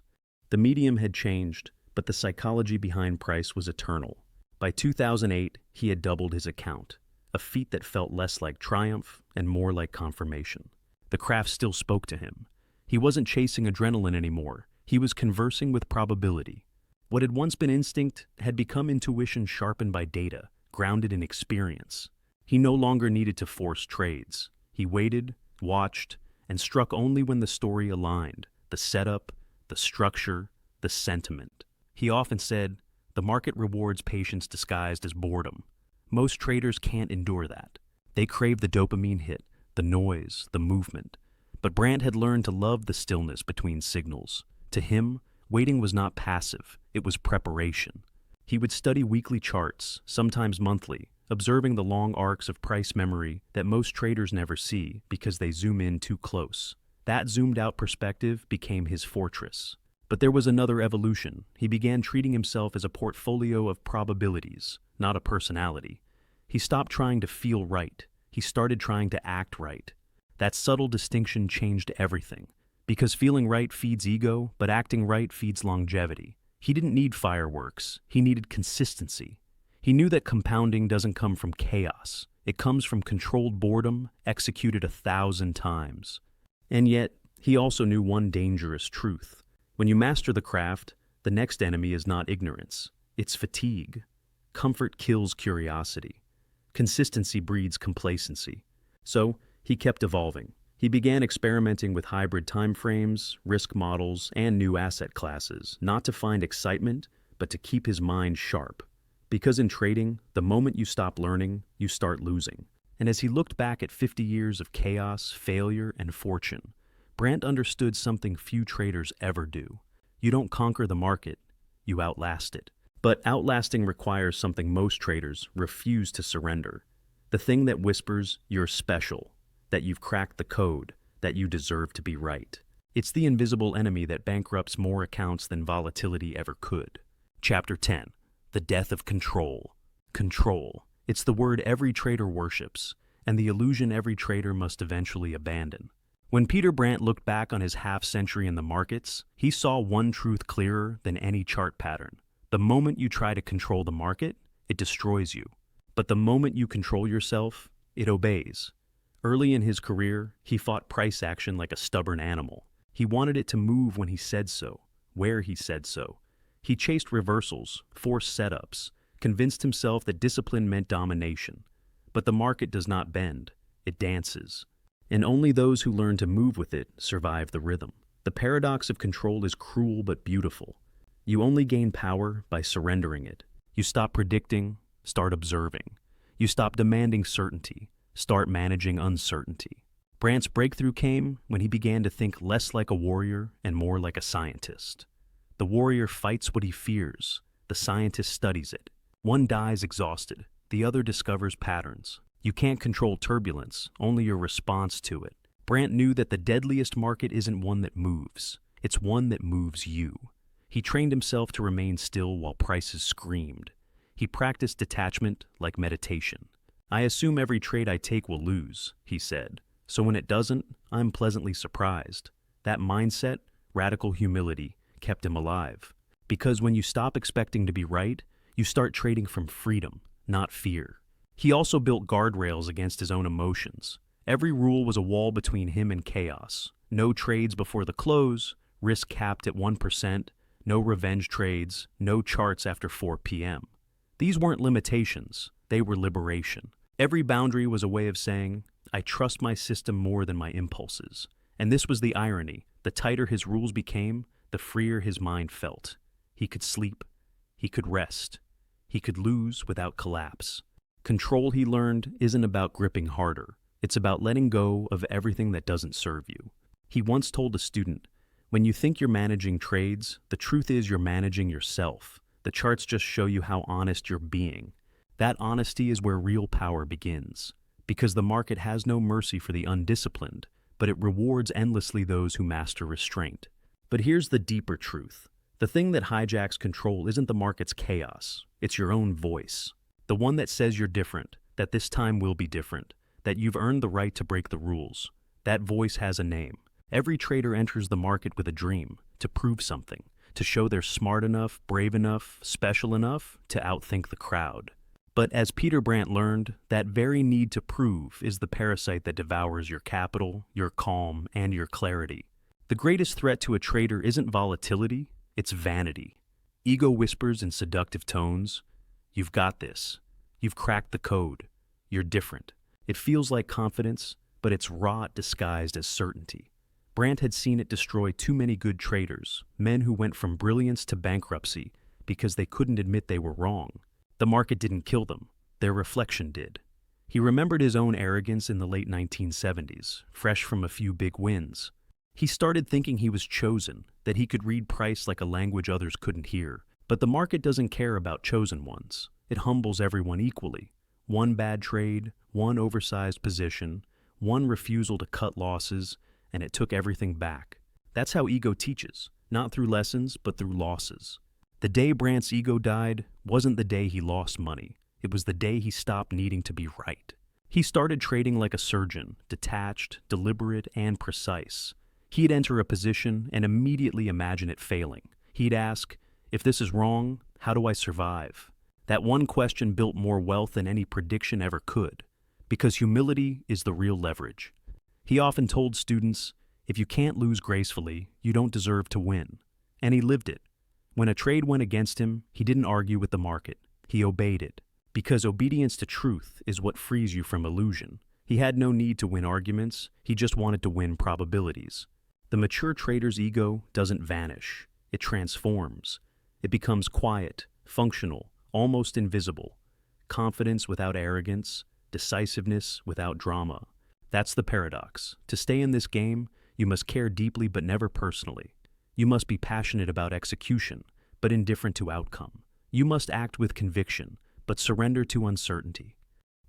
The medium had changed, but the psychology behind price was eternal. By 2008, he had doubled his account, a feat that felt less like triumph and more like confirmation. The craft still spoke to him. He wasn't chasing adrenaline anymore. He was conversing with probability. What had once been instinct had become intuition sharpened by data, grounded in experience. He no longer needed to force trades. He waited, watched, and struck only when the story aligned, the setup, the structure, the sentiment. He often said, "The market rewards patience disguised as boredom." Most traders can't endure that. They crave the dopamine hit, the noise, the movement. But Brandt had learned to love the stillness between signals. To him, waiting was not passive, it was preparation. He would study weekly charts, sometimes monthly, observing the long arcs of price memory that most traders never see because they zoom in too close. That zoomed-out perspective became his fortress. But there was another evolution. He began treating himself as a portfolio of probabilities, not a personality. He stopped trying to feel right. He started trying to act right. That subtle distinction changed everything. Because feeling right feeds ego, but acting right feeds longevity. He didn't need fireworks. He needed consistency. He knew that compounding doesn't come from chaos. It comes from controlled boredom, executed 1,000 times. And yet, he also knew one dangerous truth. When you master the craft, the next enemy is not ignorance. It's fatigue. Comfort kills curiosity. Consistency breeds complacency. So, he kept evolving. He began experimenting with hybrid timeframes, risk models, and new asset classes, not to find excitement, but to keep his mind sharp. Because in trading, the moment you stop learning, you start losing. And as he looked back at 50 years of chaos, failure, and fortune, Brandt understood something few traders ever do. You don't conquer the market, you outlast it. But outlasting requires something most traders refuse to surrender. The thing that whispers, "You're special," that you've cracked the code, that you deserve to be right. It's the invisible enemy that bankrupts more accounts than volatility ever could. Chapter 10. The Death of Control. Control. It's the word every trader worships, and the illusion every trader must eventually abandon. When Peter Brandt looked back on his half-century in the markets, he saw one truth clearer than any chart pattern. The moment you try to control the market, it destroys you. But the moment you control yourself, it obeys. Early in his career, he fought price action like a stubborn animal. He wanted it to move when he said so, where he said so. He chased reversals, forced setups, convinced himself that discipline meant domination. But the market does not bend, it dances. And only those who learn to move with it survive the rhythm. The paradox of control is cruel but beautiful. You only gain power by surrendering it. You stop predicting, start observing. You stop demanding certainty, start managing uncertainty. Brandt's breakthrough came when he began to think less like a warrior and more like a scientist. The warrior fights what he fears. The scientist studies it. One dies exhausted. The other discovers patterns. You can't control turbulence, only your response to it. Brandt knew that the deadliest market isn't one that moves. It's one that moves you. He trained himself to remain still while prices screamed. He practiced detachment like meditation. I assume every trade I take will lose, he said. So when it doesn't, I'm pleasantly surprised. That mindset, radical humility, kept him alive. Because when you stop expecting to be right, you start trading from freedom, not fear. He also built guardrails against his own emotions. Every rule was a wall between him and chaos. No trades before the close, risk capped at 1%, no revenge trades, no charts after 4 p.m. These weren't limitations, they were liberation. Every boundary was a way of saying, I trust my system more than my impulses. And this was the irony. The tighter his rules became, the freer his mind felt. He could sleep. He could rest. He could lose without collapse. Control, he learned, isn't about gripping harder. It's about letting go of everything that doesn't serve you. He once told a student, when you think you're managing trades, the truth is you're managing yourself. The charts just show you how honest you're being. That honesty is where real power begins. Because the market has no mercy for the undisciplined, but it rewards endlessly those who master restraint. But here's the deeper truth. The thing that hijacks control isn't the market's chaos. It's your own voice. The one that says you're different, that this time will be different, that you've earned the right to break the rules. That voice has a name. Every trader enters the market with a dream, to prove something, to show they're smart enough, brave enough, special enough to outthink the crowd. But as Peter Brandt learned, that very need to prove is the parasite that devours your capital, your calm, and your clarity. The greatest threat to a trader isn't volatility, it's vanity. Ego whispers in seductive tones, you've got this. You've cracked the code. You're different. It feels like confidence, but it's rot disguised as certainty. Brandt had seen it destroy too many good traders, men who went from brilliance to bankruptcy because they couldn't admit they were wrong. The market didn't kill them. Their reflection did. He remembered his own arrogance in the late 1970s, fresh from a few big wins. He started thinking he was chosen, that he could read price like a language others couldn't hear. But the market doesn't care about chosen ones. It humbles everyone equally. One bad trade, one oversized position, one refusal to cut losses, and it took everything back. That's how ego teaches, not through lessons, but through losses. The day Brandt's ego died wasn't the day he lost money. It was the day he stopped needing to be right. He started trading like a surgeon, detached, deliberate, and precise. He'd enter a position and immediately imagine it failing. He'd ask, if this is wrong, how do I survive? That one question built more wealth than any prediction ever could, because humility is the real leverage. He often told students, if you can't lose gracefully, you don't deserve to win. And he lived it. When a trade went against him, he didn't argue with the market. He obeyed it. Because obedience to truth is what frees you from illusion. He had no need to win arguments, he just wanted to win probabilities. The mature trader's ego doesn't vanish. It transforms. It becomes quiet, functional, almost invisible. Confidence without arrogance, decisiveness without drama. That's the paradox. To stay in this game, you must care deeply but never personally. You must be passionate about execution, but indifferent to outcome. You must act with conviction, but surrender to uncertainty.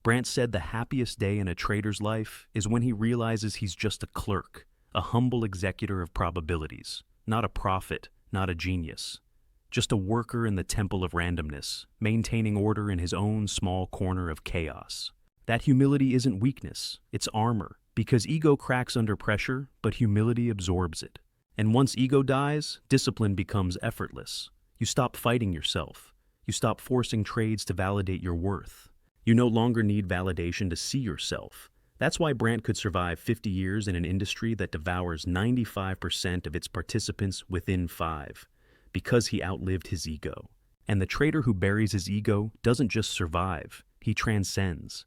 Brandt said the happiest day in a trader's life is when he realizes he's just a clerk, a humble executor of probabilities, not a prophet, not a genius. Just a worker in the temple of randomness, maintaining order in his own small corner of chaos. That humility isn't weakness, it's armor, because ego cracks under pressure, but humility absorbs it. And once ego dies, discipline becomes effortless. You stop fighting yourself. You stop forcing trades to validate your worth. You no longer need validation to see yourself. That's why Brandt could survive 50 years in an industry that devours 95% of its participants within 5, because he outlived his ego. And the trader who buries his ego doesn't just survive, he transcends.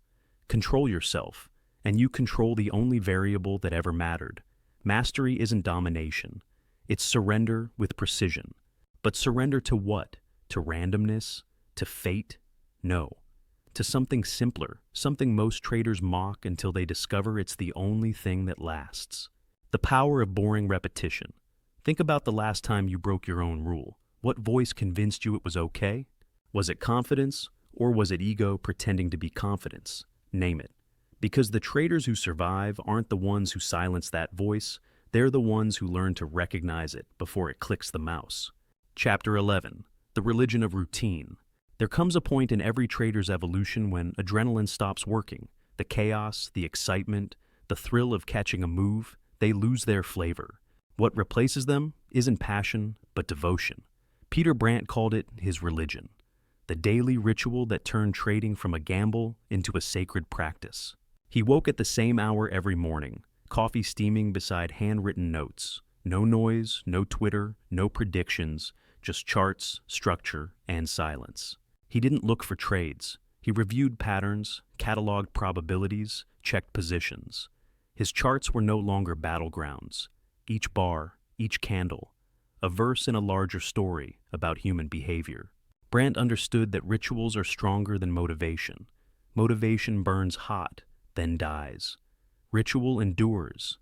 Control yourself, and you control the only variable that ever mattered. Mastery isn't domination. It's surrender with precision. But surrender to what? To randomness? To fate? No. to something simpler, something most traders mock until they discover it's the only thing that lasts. The power of boring repetition. Think about the last time you broke your own rule. What voice convinced you it was okay? Was it confidence, or was it ego pretending to be confidence? Name it. Because the traders who survive aren't the ones who silence that voice, they're the ones who learn to recognize it before it clicks the mouse. Chapter 11. The Religion of Routine. There comes a point in every trader's evolution when adrenaline stops working. The chaos, the excitement, the thrill of catching a move, they lose their flavor. What replaces them isn't passion, but devotion. Peter Brandt called it his religion, the daily ritual that turned trading from a gamble into a sacred practice. He woke at the same hour every morning, coffee steaming beside handwritten notes. No noise, no Twitter, no predictions, just charts, structure, and silence. He didn't look for trades. He reviewed patterns, cataloged probabilities, checked positions. His charts were no longer battlegrounds. Each bar, each candle, a verse in a larger story about human behavior. Brandt understood that rituals are stronger than motivation. Motivation burns hot, then dies. Ritual endures.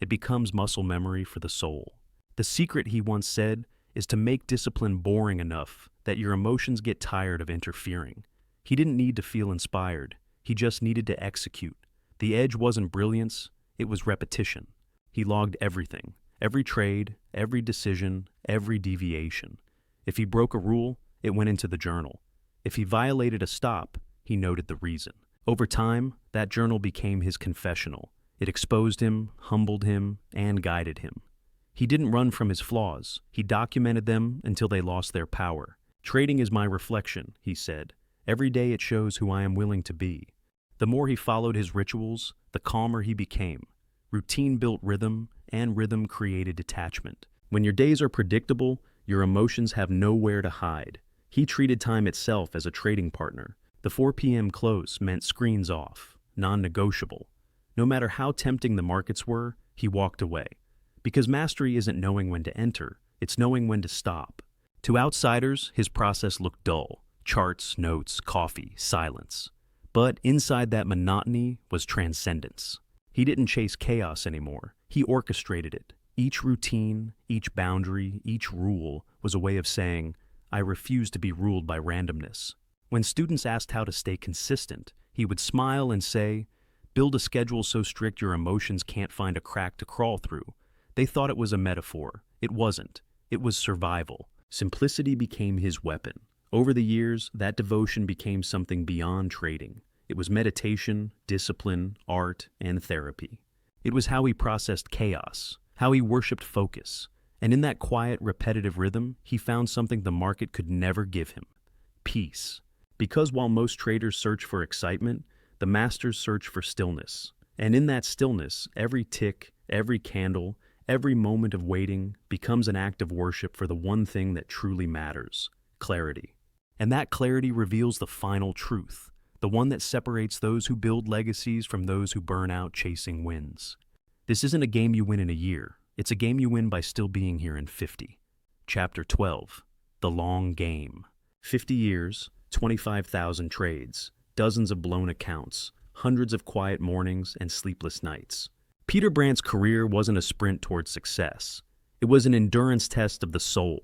It becomes muscle memory for the soul. The secret, he once said, is to make discipline boring enough that your emotions get tired of interfering. He didn't need to feel inspired. He just needed to execute. The edge wasn't brilliance, it was repetition. He logged everything, every trade, every decision, every deviation. If he broke a rule, it went into the journal. If he violated a stop, he noted the reason. Over time, that journal became his confessional. It exposed him, humbled him, and guided him. He didn't run from his flaws. He documented them until they lost their power. Trading is my reflection, he said. Every day it shows who I am willing to be. The more he followed his rituals, the calmer he became. Routine built rhythm, and rhythm created detachment. When your days are predictable, your emotions have nowhere to hide. He treated time itself as a trading partner. The 4 p.m. close meant screens off, non-negotiable. No matter how tempting the markets were, he walked away. Because mastery isn't knowing when to enter, it's knowing when to stop. To outsiders, his process looked dull. Charts, notes, coffee, silence. But inside that monotony was transcendence. He didn't chase chaos anymore. He orchestrated it. Each routine, each boundary, each rule was a way of saying, I refuse to be ruled by randomness. When students asked how to stay consistent, he would smile and say, build a schedule so strict your emotions can't find a crack to crawl through. They thought it was a metaphor. It wasn't. It was survival. Simplicity became his weapon. Over the years, that devotion became something beyond trading. It was meditation, discipline, art, and therapy. It was how he processed chaos, how he worshipped focus. And in that quiet, repetitive rhythm, he found something the market could never give him: peace. Because while most traders search for excitement, the masters search for stillness. And in that stillness, every tick, every candle, every moment of waiting becomes an act of worship for the one thing that truly matters: clarity. And that clarity reveals the final truth, the one that separates those who build legacies from those who burn out chasing wins. This isn't a game you win in a year. It's a game you win by still being here in 50. Chapter 12. The Long Game. 50 years, 25,000 trades, dozens of blown accounts, hundreds of quiet mornings and sleepless nights. Peter Brandt's career wasn't a sprint towards success. It was an endurance test of the soul.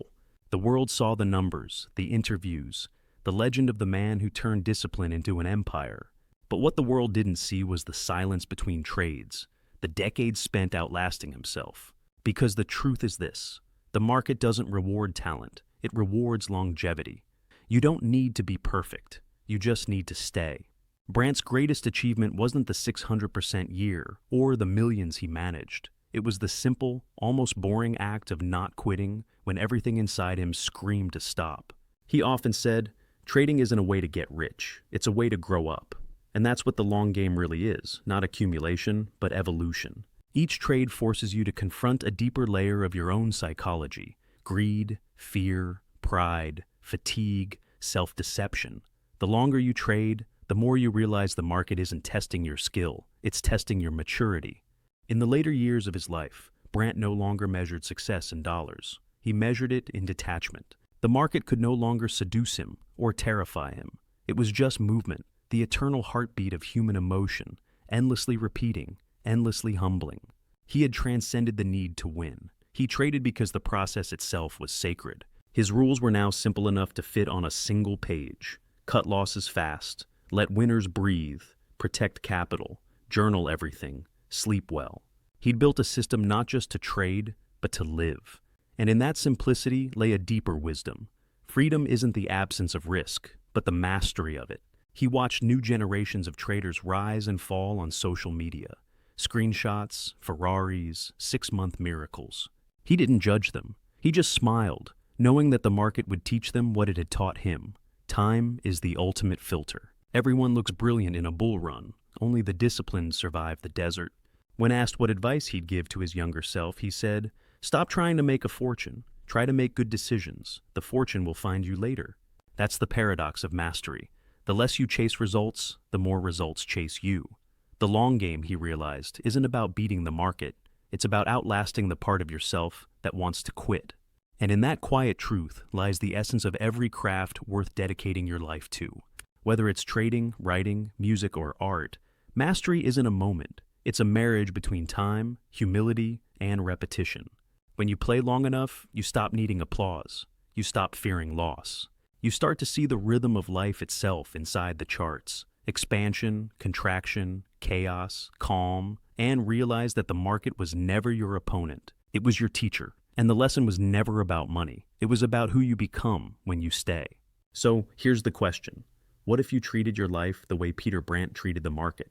The world saw the numbers, the interviews, the legend of the man who turned discipline into an empire. But what the world didn't see was the silence between trades, the decades spent outlasting himself. Because the truth is this: the market doesn't reward talent, it rewards longevity. You don't need to be perfect, you just need to stay. Brandt's greatest achievement wasn't the 600% year or the millions he managed. It was the simple, almost boring act of not quitting when everything inside him screamed to stop. He often said, trading isn't a way to get rich, it's a way to grow up. And that's what the long game really is, not accumulation, but evolution. Each trade forces you to confront a deeper layer of your own psychology: greed, fear, pride, fatigue, self-deception. The longer you trade, the more you realize the market isn't testing your skill, it's testing your maturity. In the later years of his life, Brandt no longer measured success in dollars. He measured it in detachment. The market could no longer seduce him or terrify him. It was just movement, the eternal heartbeat of human emotion, endlessly repeating, endlessly humbling. He had transcended the need to win. He traded because the process itself was sacred. His rules were now simple enough to fit on a single page. Cut losses fast, let winners breathe, protect capital, journal everything, sleep well. He'd built a system not just to trade, but to live. And in that simplicity lay a deeper wisdom. Freedom isn't the absence of risk, but the mastery of it. He watched new generations of traders rise and fall on social media. Screenshots, Ferraris, 6-month miracles. He didn't judge them. He just smiled, knowing that the market would teach them what it had taught him. Time is the ultimate filter. Everyone looks brilliant in a bull run. Only the disciplined survive the desert. When asked what advice he'd give to his younger self, he said, "Stop trying to make a fortune. Try to make good decisions. The fortune will find you later." That's the paradox of mastery. The less you chase results, the more results chase you. The long game, he realized, isn't about beating the market. It's about outlasting the part of yourself that wants to quit. And in that quiet truth lies the essence of every craft worth dedicating your life to. Whether it's trading, writing, music, or art, mastery isn't a moment. It's a marriage between time, humility, and repetition. When you play long enough, you stop needing applause. You stop fearing loss. You start to see the rhythm of life itself inside the charts. Expansion, contraction, chaos, calm, and realize that the market was never your opponent. It was your teacher. And the lesson was never about money. It was about who you become when you stay. So here's the question. What if you treated your life the way Peter Brandt treated the market?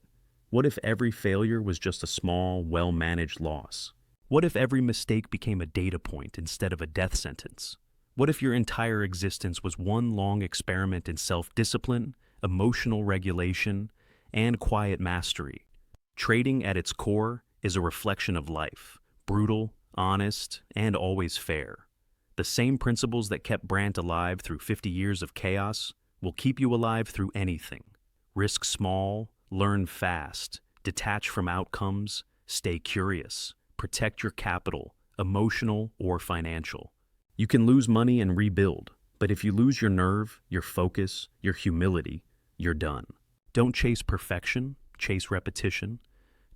What if every failure was just a small, well-managed loss? What if every mistake became a data point instead of a death sentence? What if your entire existence was one long experiment in self-discipline, emotional regulation, and quiet mastery? Trading at its core is a reflection of life, brutal, honest, and always fair. The same principles that kept Brandt alive through 50 years of chaos will keep you alive through anything. Risk small, learn fast, detach from outcomes, stay curious, protect your capital, emotional or financial. You can lose money and rebuild, but if you lose your nerve, your focus, your humility, you're done. Don't chase perfection, chase repetition.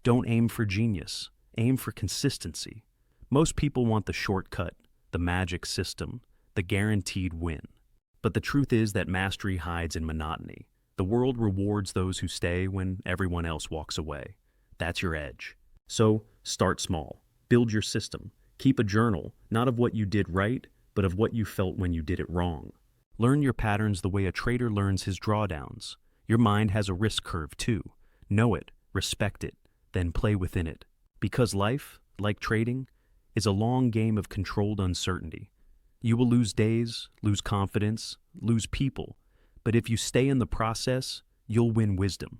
Don't aim for genius, aim for consistency. Most people want the shortcut, the magic system, the guaranteed win. But the truth is that mastery hides in monotony. The world rewards those who stay when everyone else walks away. That's your edge. So start small. Build your system. Keep a journal, not of what you did right, but of what you felt when you did it wrong. Learn your patterns the way a trader learns his drawdowns. Your mind has a risk curve too. Know it, respect it, then play within it. Because life, like trading, is a long game of controlled uncertainty. You will lose days, lose confidence, lose people. But if you stay in the process, you'll win wisdom.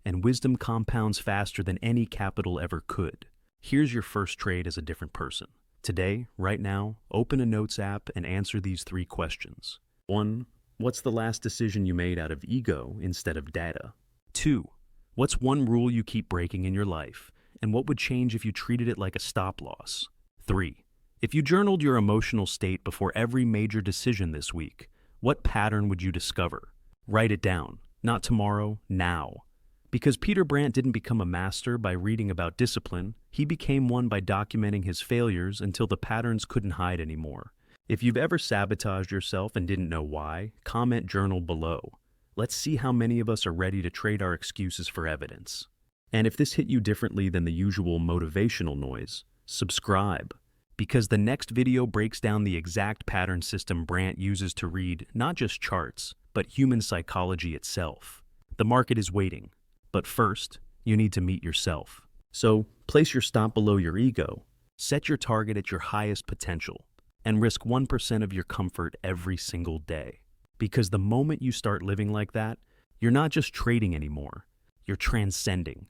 And wisdom compounds faster than any capital ever could. Here's your first trade as a different person. Today, right now, open a notes app and answer these 3 questions. 1. What's the last decision you made out of ego instead of data? 2. What's one rule you keep breaking in your life, and what would change if you treated it like a stop loss? 3. If you journaled your emotional state before every major decision this week, what pattern would you discover? Write it down. Not tomorrow, now. Because Peter Brandt didn't become a master by reading about discipline, he became one by documenting his failures until the patterns couldn't hide anymore. If you've ever sabotaged yourself and didn't know why, comment journal below. Let's see how many of us are ready to trade our excuses for evidence. And if this hit you differently than the usual motivational noise, subscribe. Because the next video breaks down the exact pattern system Brandt uses to read not just charts, but human psychology itself. The market is waiting, but first, you need to meet yourself. So, place your stop below your ego, set your target at your highest potential, and risk 1% of your comfort every single day. Because the moment you start living like that, you're not just trading anymore, you're transcending.